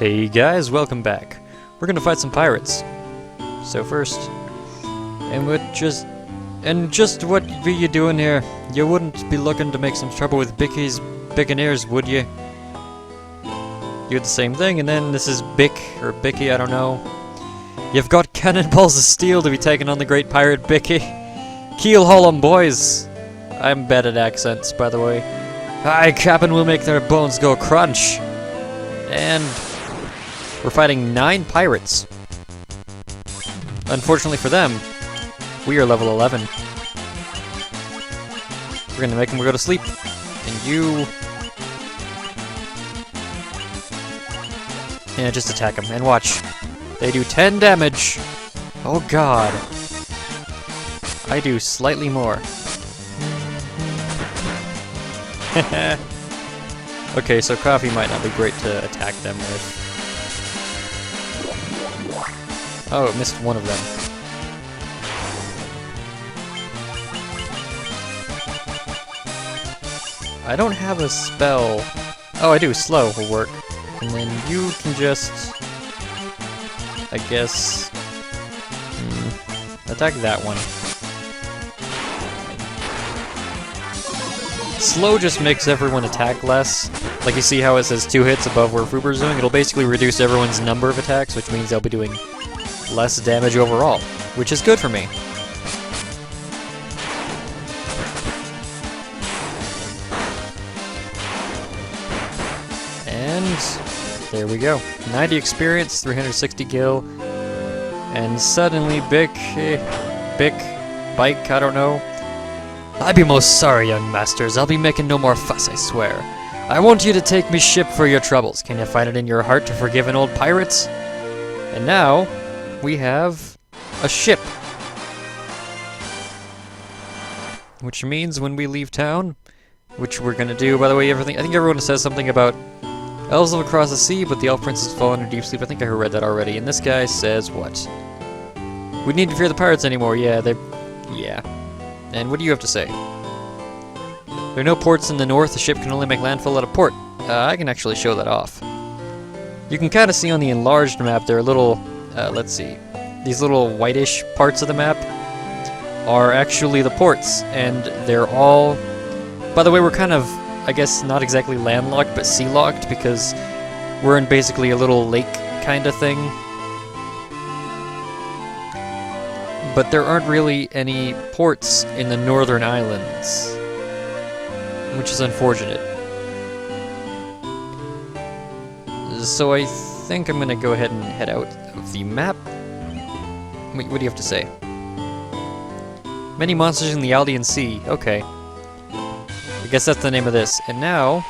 Hey guys, welcome back. We're gonna fight some pirates. So first, just what are you doing here? You wouldn't be looking to make some trouble with Bicky's Buccaneers, would you? You're the same thing, and then this is Bick, or Bicky, I don't know. You've got cannonballs of steel to be taking on the great pirate Bicky. Keel haul 'em, boys! I'm bad at accents, by the way. Aye, Captain will make their bones go crunch! And we're fighting 9 pirates. Unfortunately for them, we are level 11. We're gonna make them go to sleep. And you... yeah, just attack them, and watch. They do 10 damage! Oh god. I do slightly more. Okay, so coffee might not be great to attack them with. Oh, it missed one of them. I don't have a spell. Oh, I do. Slow will work. And then you can just... I guess... attack that one. Slow just makes everyone attack less. Like you see how it says 2 hits above where Fruber's doing? It'll basically reduce everyone's number of attacks, which means they'll be doing less damage overall, which is good for me. And there we go. 90 experience, 360 gil, and suddenly Bike, I don't know. I be most sorry, young masters. I'll be making no more fuss, I swear. I want you to take me ship for your troubles. Can you find it in your heart to forgive an old pirate? And now, we have a ship. Which means when we leave town, which we're gonna do, by the way, I think everyone says something about elves live across the sea, but the elf princes fall under deep sleep. I think I read that already. And this guy says what? We need to fear the pirates anymore. Yeah, yeah. And what do you have to say? There are no ports in the north. The ship can only make landfall at a port. I can actually show that off. You can kind of see on the enlarged map there are little, let's see, these little whitish parts of the map are actually the ports, and they're all, by the way, we're kind of, I guess, not exactly landlocked, but sea-locked, because we're in basically a little lake kind of thing. But there aren't really any ports in the northern islands, which is unfortunate. So I think I'm gonna go ahead and head out of the map. Wait, what do you have to say? Many monsters in the Aldean Sea. Okay. I guess that's the name of this. And now,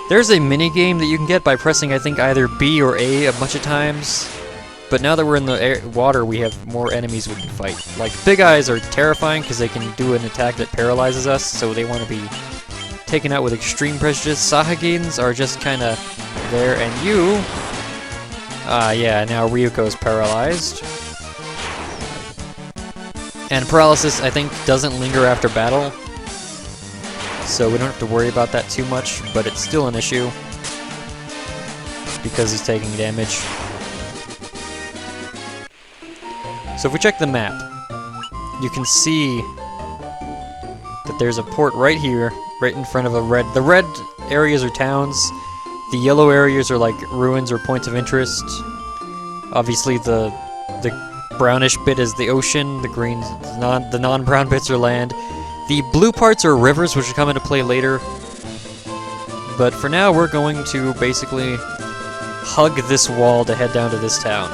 there's a mini-game that you can get by pressing, I think, either B or A a bunch of times. But now that we're in the water, we have more enemies we can fight. Like, Big Eyes are terrifying because they can do an attack that paralyzes us, so they want to be taken out with extreme prejudice. Sahagins are just kind of there, and you... yeah, now Ryuko's paralyzed. And paralysis, I think, doesn't linger after battle, so we don't have to worry about that too much, but it's still an issue because he's taking damage. So if we check the map, you can see that there's a port right here, right in front of a red... The red areas are towns, the yellow areas are like ruins or points of interest. Obviously the brownish bit is the ocean, the green, the non-brown bits are land. The blue parts are rivers, which will come into play later. But for now, we're going to basically hug this wall to head down to this town.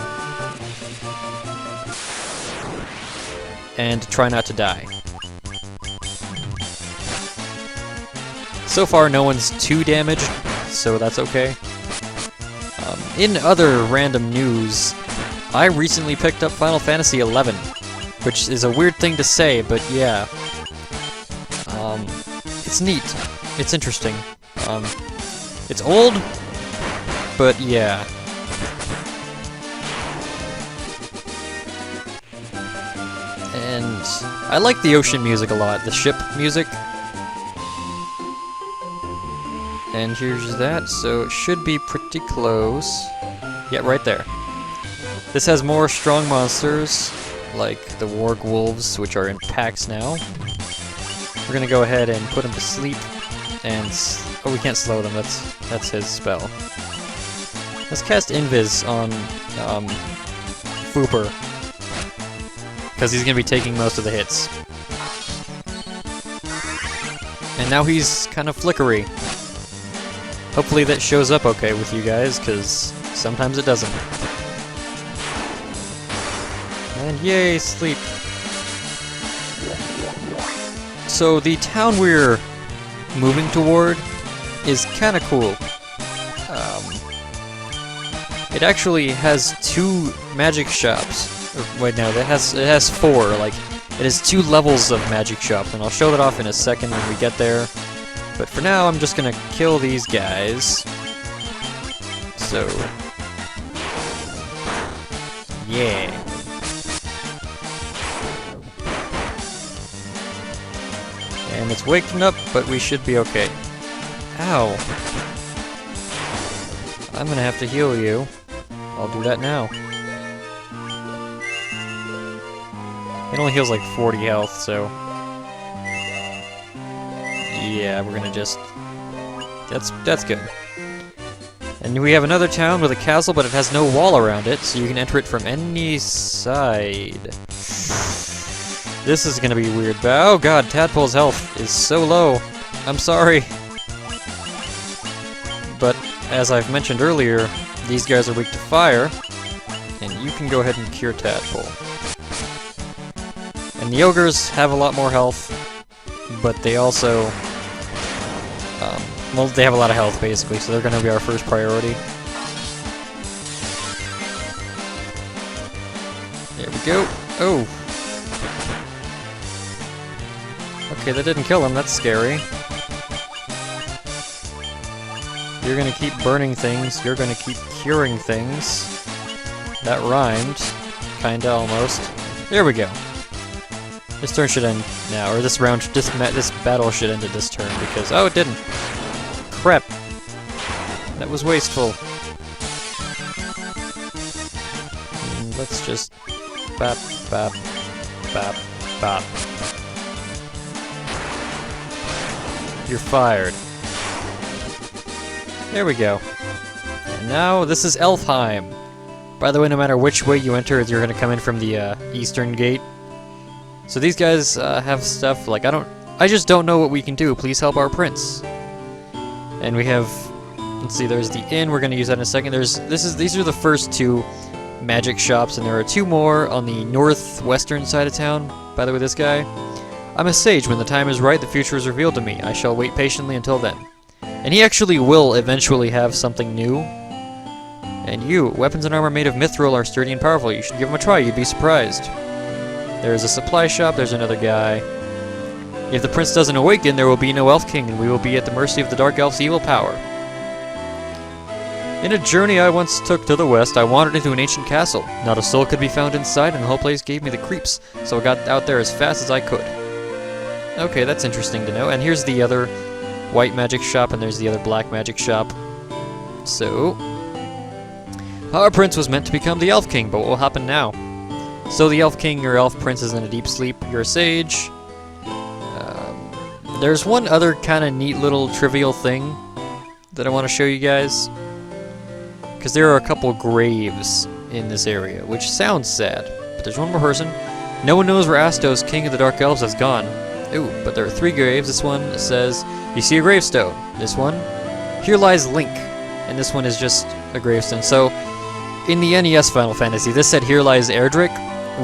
And try not to die. So far, no one's too damaged, so that's okay. In other random news, I recently picked up Final Fantasy XI, which is a weird thing to say, but yeah. It's neat. It's interesting. It's old, but yeah. And I like the ocean music a lot, the ship music. And here's that, so it should be pretty close. Yeah, right there. This has more strong monsters, like the warg wolves, which are in packs now. We're gonna go ahead and put them to sleep, and oh, we can't slow them. That's his spell. Let's cast Invis on Fooper, because he's gonna be taking most of the hits. And now he's kind of flickery. Hopefully that shows up okay with you guys, because sometimes it doesn't. And yay, sleep. So the town we're moving toward is kind of cool. It actually has 2 magic shops. Wait, no, it has 4. Like, it has 2 levels of magic shops, and I'll show that off in a second when we get there. But for now, I'm just gonna kill these guys. So, yeah. And it's waking up, but we should be okay. Ow. I'm gonna have to heal you. I'll do that now. It only heals like 40 health, so... yeah, we're gonna just... That's good. And we have another town with a castle, but it has no wall around it, so you can enter it from any side. This is gonna be weird, but oh god, Tadpole's health is so low. I'm sorry. But, as I've mentioned earlier, these guys are weak to fire, and you can go ahead and cure Tadpole. And the ogres have a lot more health, but they also... well, they have a lot of health, basically, so they're gonna be our first priority. There we go. Oh! Okay, that didn't kill him, that's scary. You're gonna keep burning things, you're gonna keep curing things. That rhymed. Kinda, almost. There we go. This turn should end now, or this round, this battle should end at this turn, because... oh, it didn't! Crap! That was wasteful. Let's just... bop, bop, bop, bop. You're fired. There we go. And now, this is Elfheim. By the way, no matter which way you enter, you're gonna come in from the eastern gate. So these guys have stuff like, I just don't know what we can do. Please help our prince. And we have, let's see, there's the inn. We're gonna use that in a second. These are the first 2 magic shops, and there are 2 more on the northwestern side of town. By the way, this guy. I'm a sage. When the time is right, the future is revealed to me. I shall wait patiently until then. And he actually will eventually have something new. And you, weapons and armor made of mithril are sturdy and powerful. You should give them a try. You'd be surprised. There's a supply shop. There's another guy. If the prince doesn't awaken, there will be no elf king, and we will be at the mercy of the dark elf's evil power. In a journey I once took to the west, I wandered into an ancient castle. Not a soul could be found inside, and the whole place gave me the creeps, so I got out there as fast as I could. Okay, that's interesting to know. And here's the other white magic shop, and there's the other black magic shop. So, our prince was meant to become the elf king, but what will happen now? So the elf king or elf prince is in a deep sleep. You're a sage. There's one other kind of neat little trivial thing that I want to show you guys. Because there are a couple graves in this area, which sounds sad. But there's one more person. No one knows where Astos, king of the Dark Elves, has gone. Ooh, but there are 3 graves. This one says, you see a gravestone. This one, here lies Link. And this one is just a gravestone. So, in the NES Final Fantasy, this said, here lies Erdrick,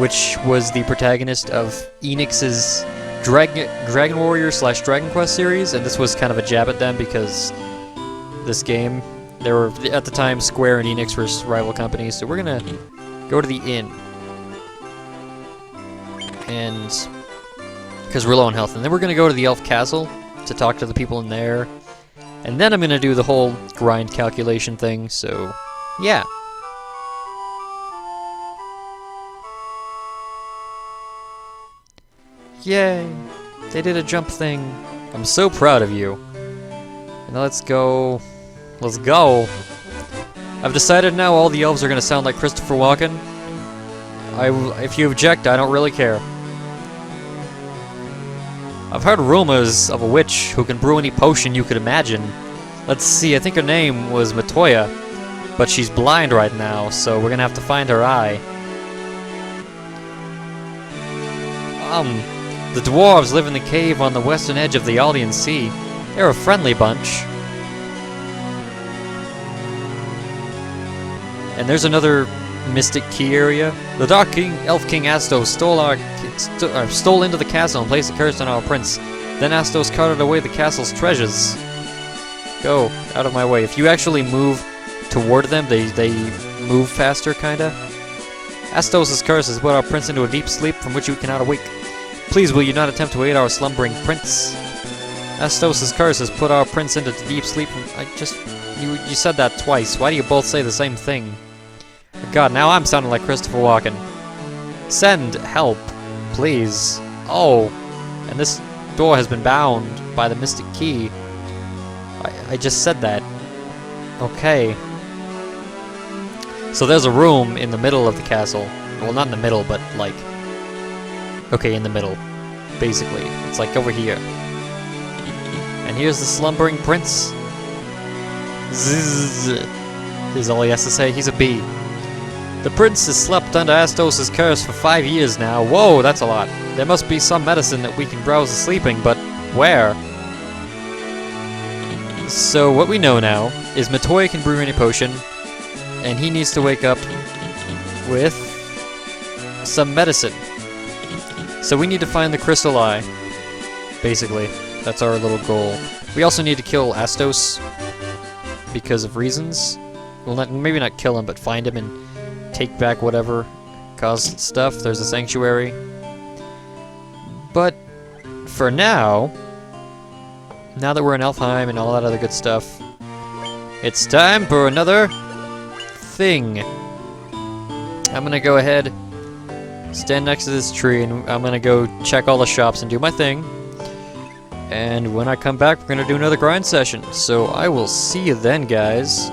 which was the protagonist of Enix's Dragon Warrior / Dragon Quest series, and this was kind of a jab at them because this game, they were, at the time, Square and Enix were rival companies, so we're gonna go to the inn. And, because we're low on health, and then we're gonna go to the Elf Castle to talk to the people in there, and then I'm gonna do the whole grind calculation thing, so, yeah. Yay! They did a jump thing. I'm so proud of you. Now let's go. Let's go. I've decided now all the elves are gonna sound like Christopher Walken. If you object, I don't really care. I've heard rumors of a witch who can brew any potion you could imagine. Let's see, I think her name was Matoya, but she's blind right now, so we're gonna have to find her eye. The dwarves live in the cave on the western edge of the Aldean Sea. They're a friendly bunch. And there's another mystic key area. The Dark King, Elf King Astos stole into the castle and placed a curse on our prince. Then Astos carted away the castle's treasures. Go out of my way. If you actually move toward them, they move faster, kinda. Astos' curse has put our prince into a deep sleep from which we cannot awake. Please, will you not attempt to aid our slumbering prince? Astos' curse has put our prince into deep sleep from... You said that twice. Why do you both say the same thing? God, now I'm sounding like Christopher Walken. Send help, please. Oh, and this door has been bound by the mystic key. I just said that. Okay. So there's a room in the middle of the castle. Well, not in the middle, but like... Okay, in the middle. Basically. It's like over here. And here's the slumbering prince. Zzz. Is all he has to say. He's a bee. The prince has slept under Astos' curse for 5 years now. Whoa, that's a lot. There must be some medicine that we can browse the sleeping, but where? So what we know now is Matoya can brew any potion, and he needs to wake up with some medicine. So we need to find the crystal eye. Basically, that's our little goal. We also need to kill Astos because of reasons. Well, maybe not kill him, but find him and take back whatever caused stuff. There's a sanctuary. But for now that we're in Elfheim and all that other good stuff, it's time for another thing. I'm gonna go ahead, stand next to this tree, and I'm gonna go check all the shops and do my thing. And when I come back, we're gonna do another grind session. So I will see you then, guys.